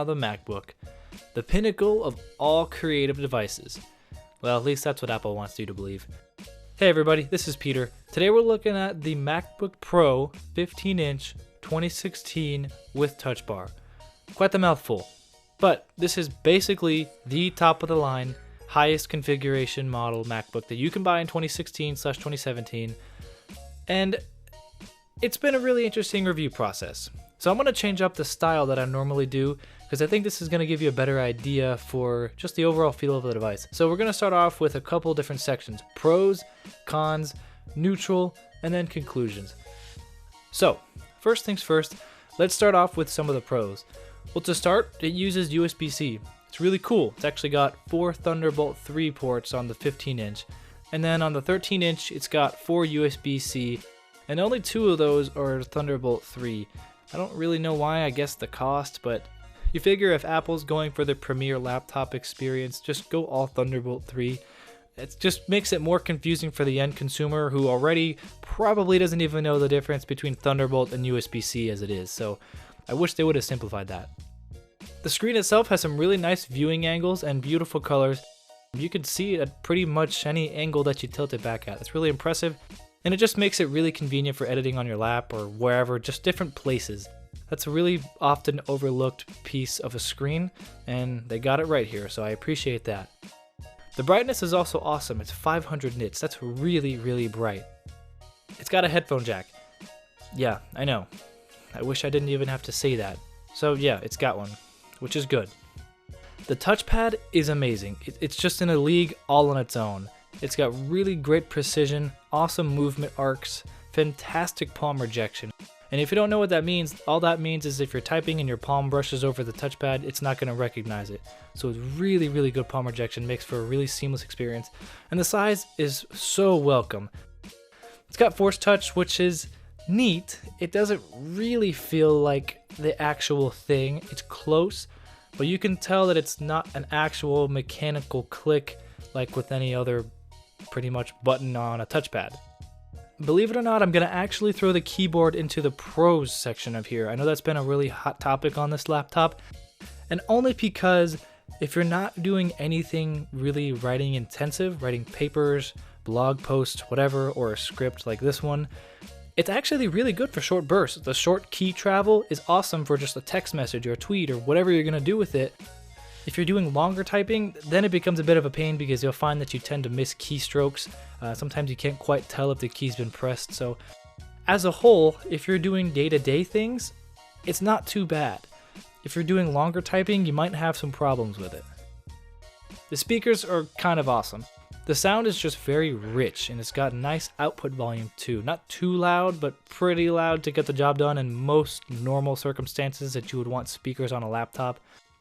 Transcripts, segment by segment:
the MacBook, the pinnacle of all creative devices. Well, at least that's what Apple wants you to believe. Hey everybody, this is Peter. Today we're looking at the MacBook Pro 15-inch 2016 with Touch Bar. Quite the mouthful, but this is basically the top of the line, highest configuration model MacBook that you can buy in 2016/2017, and it's been a really interesting review process. So I'm going to change up the style that I normally do because I think this is going to give you a better idea for just the overall feel of the device. So we're going to start off with a couple different sections: pros, cons, neutral, and then conclusions. So first things first, let's start off with some of the pros. Well, to start, it uses USB-C. It's really cool. It's actually got 4 Thunderbolt 3 ports on the 15-inch, and then on the 13-inch it's got 4 USB-C, and only 2 of those are Thunderbolt 3. I don't really know why, I guess the cost, but you figure if Apple's going for the premier laptop experience, just go all Thunderbolt 3. It just makes it more confusing for the end consumer who already probably doesn't even know the difference between Thunderbolt and USB-C as it is, so I wish they would have simplified that. The screen itself has some really nice viewing angles and beautiful colors. You can see it at pretty much any angle that you tilt it back at. It's really impressive. And it just makes it really convenient for editing on your lap or wherever, just different places. That's a really often overlooked piece of a screen, and they got it right here, so I appreciate that. The brightness is also awesome. It's 500 nits. That's really, really bright. It's got a headphone jack. Yeah, I know. I wish I didn't even have to say that. So yeah, it's got one, which is good. The touchpad is amazing. It's just in a league all on its own. It's got really great precision, awesome movement arcs, fantastic palm rejection. And if you don't know what that means, all that means is if you're typing and your palm brushes over the touchpad, it's not going to recognize it. So it's really, really good palm rejection, makes for a really seamless experience. And the size is so welcome. It's got Force Touch, which is neat. It doesn't really feel like the actual thing. It's close, but you can tell that it's not an actual mechanical click like with any other pretty much button on a touchpad. Believe it or not, I'm going to actually throw the keyboard into the pros section of here. I know that's been a really hot topic on this laptop, and only because if you're not doing anything really writing intensive, writing papers, blog posts, whatever, or a script like this one, it's actually really good for short bursts. The short key travel is awesome for just a text message or a tweet or whatever you're going to do with it. If you're doing longer typing, then it becomes a bit of a pain because you'll find that you tend to miss keystrokes. Sometimes you can't quite tell if the key's been pressed. So as a whole, if you're doing day-to-day things, it's not too bad. If you're doing longer typing, you might have some problems with it. The speakers are kind of awesome. The sound is just very rich, and it's got nice output volume too. Not too loud, but pretty loud to get the job done in most normal circumstances that you would want speakers on a laptop.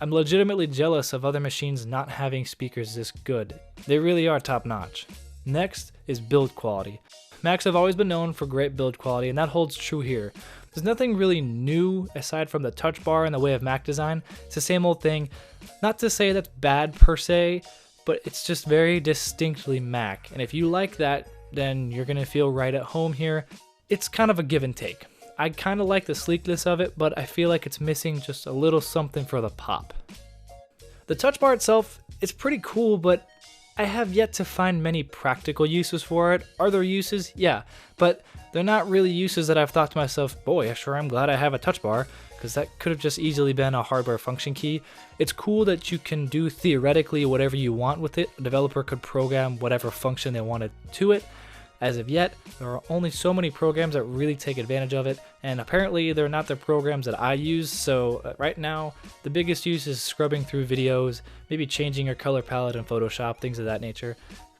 I'm legitimately jealous of other machines not having speakers this good. They really are top notch. Next is build quality. Macs have always been known for great build quality, and that holds true here. There's nothing really new aside from the touch bar in the way of Mac design. It's the same old thing. Not to say that's bad per se, but it's just very distinctly Mac. And if you like that, then you're gonna feel right at home here. It's kind of a give and take. I kind of like the sleekness of it, but I feel like it's missing just a little something for the pop. The touch bar itself is pretty cool, but I have yet to find many practical uses for it. Are there uses? Yeah, but they're not really uses that I've thought to myself, boy, sure I'm glad I have a touch bar, because that could have just easily been a hardware function key. It's cool that you can do theoretically whatever you want with it. A developer could program whatever function they wanted to it. As of yet, there are only so many programs that really take advantage of it, and apparently they're not the programs that I use, so right now the biggest use is scrubbing through videos, maybe changing your color palette in Photoshop, things of that nature.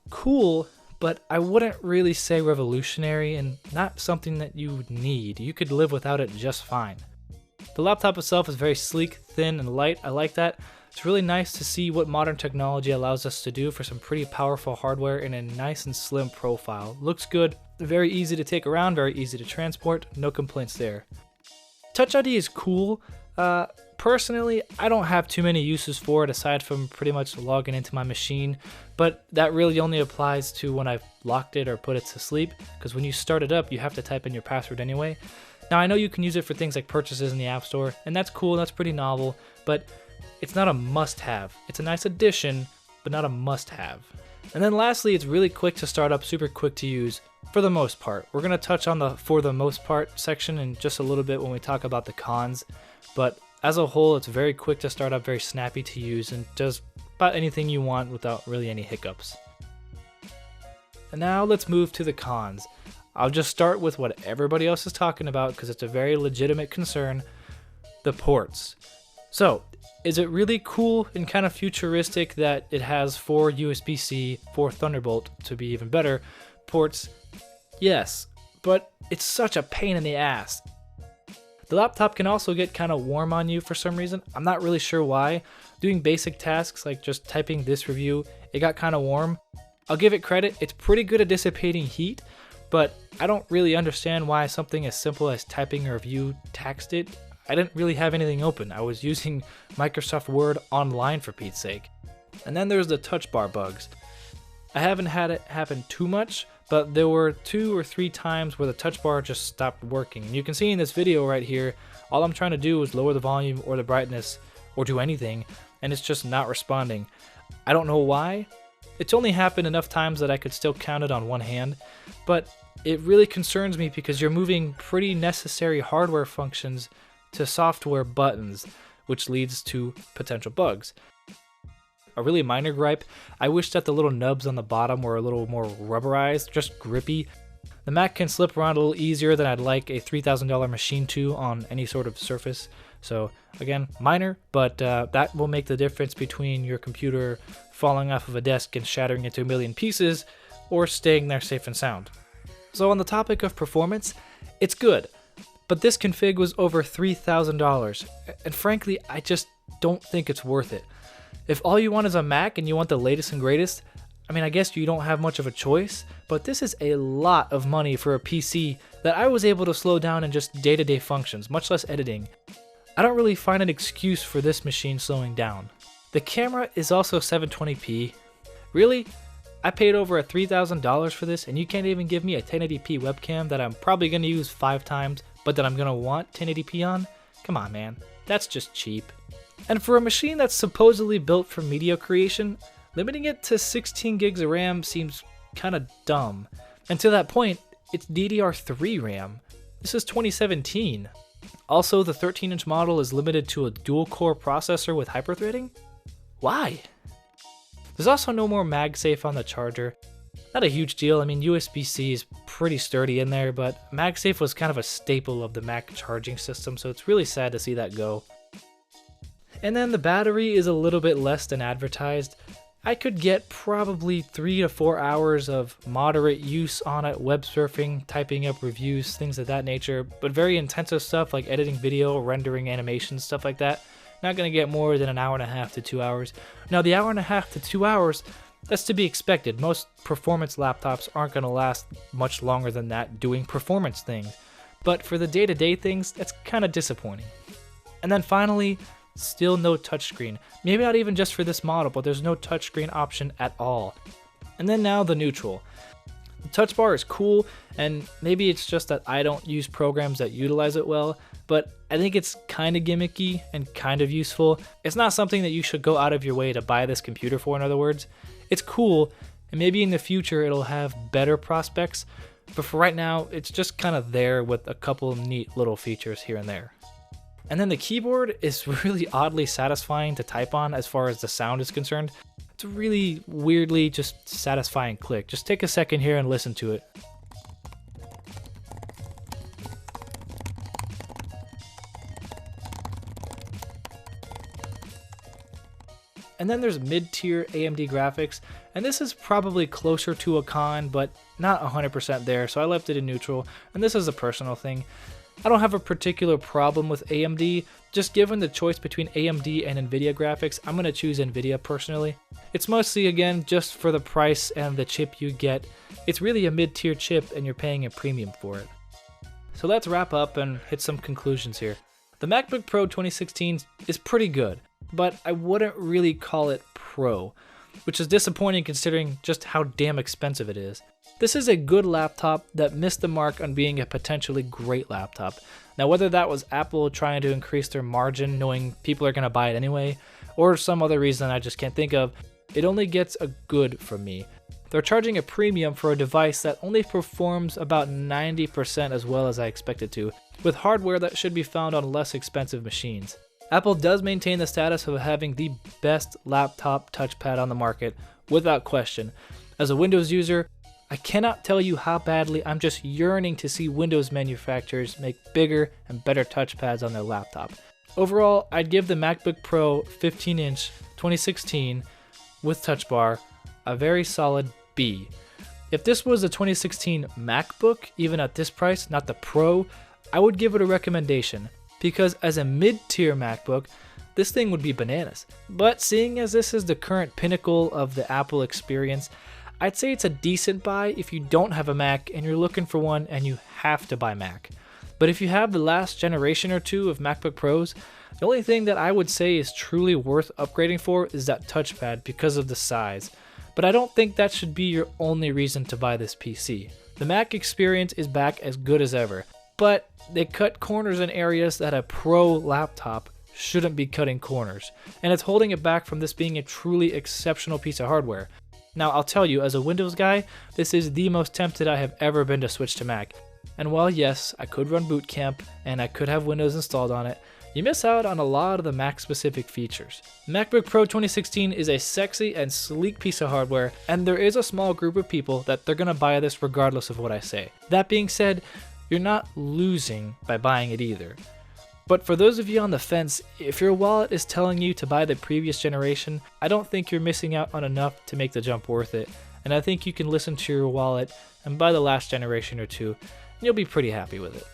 Cool, but I wouldn't really say revolutionary and not something that you would need. You could live without it just fine. The laptop itself is very sleek, thin, and light. I like that. It's really nice to see what modern technology allows us to do for some pretty powerful hardware in a nice and slim profile. Looks good, very easy to take around, very easy to transport, no complaints there. Touch ID is cool. Personally, I don't have too many uses for it aside from pretty much logging into my machine, but that really only applies to when I've locked it or put it to sleep, because when you start it up, you have to type in your password anyway. Now, I know you can use it for things like purchases in the App Store, and that's cool, that's pretty novel, but it's not a must-have. It's a nice addition, but not a must-have. And then lastly, it's really quick to start up, super quick to use for the most part. We're going to touch on the for the most part section in just a little bit when we talk about the cons, but as a whole, it's very quick to start up, very snappy to use, and does about anything you want without really any hiccups. And now let's move to the cons. I'll just start with what everybody else is talking about because it's a very legitimate concern, the ports. So, is it really cool and kind of futuristic that it has 4 USB-C, 4 Thunderbolt, to be even better, ports? Yes, but it's such a pain in the ass. The laptop can also get kind of warm on you for some reason. I'm not really sure why. Doing basic tasks like just typing this review, it got kind of warm. I'll give it credit, it's pretty good at dissipating heat, but I don't really understand why something as simple as typing a review taxed it. I didn't really have anything open. I was using Microsoft Word online for Pete's sake. And then there's the touch bar bugs. I haven't had it happen too much, but there were 2 or 3 times where the touch bar just stopped working. And you can see in this video right here, all I'm trying to do is lower the volume or the brightness or do anything, and it's just not responding. I don't know why. It's only happened enough times that I could still count it on one hand, but it really concerns me because you're moving pretty necessary hardware functions to software buttons, which leads to potential bugs. A really minor gripe, I wish that the little nubs on the bottom were a little more rubberized, just grippy. The Mac can slip around a little easier than I'd like a $3,000 machine to on any sort of surface. So again, minor, but that will make the difference between your computer falling off of a desk and shattering into a million pieces, or staying there safe and sound. So on the topic of performance, it's good, but this config was over $3,000, and frankly, I just don't think it's worth it. If all you want is a Mac and you want the latest and greatest, I mean, I guess you don't have much of a choice, but this is a lot of money for a PC that I was able to slow down in just day-to-day functions, much less editing. I don't really find an excuse for this machine slowing down. The camera is also 720p. Really? I paid over $3,000 for this and you can't even give me a 1080p webcam that I'm probably going to use 5 times, but that I'm going to want 1080p on? Come on, man. That's just cheap. And for a machine that's supposedly built for media creation, limiting it to 16 gigs of RAM seems kind of dumb. And to that point, it's DDR3 RAM. This is 2017. Also, the 13-inch model is limited to a dual-core processor with hyperthreading? Why? There's also no more MagSafe on the charger. Not a huge deal, I mean USB-C is pretty sturdy in there, but MagSafe was kind of a staple of the Mac charging system, so it's really sad to see that go. And then the battery is a little bit less than advertised. I could get probably 3 to 4 hours of moderate use on it, web surfing, typing up reviews, things of that nature, but very intensive stuff like editing video, rendering animations, stuff like that, not going to get more than an hour and a half to 2 hours. Now the hour and a half to 2 hours, that's to be expected. Most performance laptops aren't going to last much longer than that doing performance things, but for the day-to-day things, that's kind of disappointing. And then finally, still no touchscreen. Maybe not even just for this model, but there's no touchscreen option at all. And then now the neutral. The touch bar is cool, and maybe it's just that I don't use programs that utilize it well, but I think it's kind of gimmicky and kind of useful. It's not something that you should go out of your way to buy this computer for, in other words. It's cool, and maybe in the future it'll have better prospects, but for right now, it's just kind of there with a couple of neat little features here and there. And then the keyboard is really oddly satisfying to type on as far as the sound is concerned. It's a really weirdly just satisfying click. Just take a second here and listen to it. And then there's mid-tier AMD Graphics, and this is probably closer to a con, but not 100% there, so I left it in neutral, and this is a personal thing. I don't have a particular problem with AMD, just given the choice between AMD and Nvidia graphics, I'm going to choose Nvidia personally. It's mostly, again, just for the price and the chip you get. It's really a mid-tier chip and you're paying a premium for it. So let's wrap up and hit some conclusions here. The MacBook Pro 2016 is pretty good, but I wouldn't really call it Pro, which is disappointing considering just how damn expensive it is. This is a good laptop that missed the mark on being a potentially great laptop. Now, whether that was Apple trying to increase their margin knowing people are going to buy it anyway, or some other reason I just can't think of, it only gets a good from me. They're charging a premium for a device that only performs about 90% as well as I expected to, with hardware that should be found on less expensive machines. Apple does maintain the status of having the best laptop touchpad on the market, without question. As a Windows user, I cannot tell you how badly I'm just yearning to see Windows manufacturers make bigger and better touchpads on their laptop. Overall, I'd give the MacBook Pro 15-inch 2016 with Touch Bar a very solid B. If this was a 2016 MacBook, even at this price, not the Pro, I would give it a recommendation, because as a mid-tier MacBook, this thing would be bananas. But seeing as this is the current pinnacle of the Apple experience, I'd say it's a decent buy if you don't have a Mac and you're looking for one and you have to buy Mac. But if you have the last generation or two of MacBook Pros, the only thing that I would say is truly worth upgrading for is that touchpad because of the size. But I don't think that should be your only reason to buy this PC. The Mac experience is back as good as ever, but they cut corners in areas that a Pro laptop shouldn't be cutting corners, and it's holding it back from this being a truly exceptional piece of hardware. Now, I'll tell you, as a Windows guy, this is the most tempted I have ever been to switch to Mac. And while yes, I could run Boot Camp, and I could have Windows installed on it, you miss out on a lot of the Mac-specific features. MacBook Pro 2016 is a sexy and sleek piece of hardware, and there is a small group of people that they're gonna buy this regardless of what I say. That being said, you're not losing by buying it either. But for those of you on the fence, if your wallet is telling you to buy the previous generation, I don't think you're missing out on enough to make the jump worth it, and I think you can listen to your wallet and buy the last generation or two, and you'll be pretty happy with it.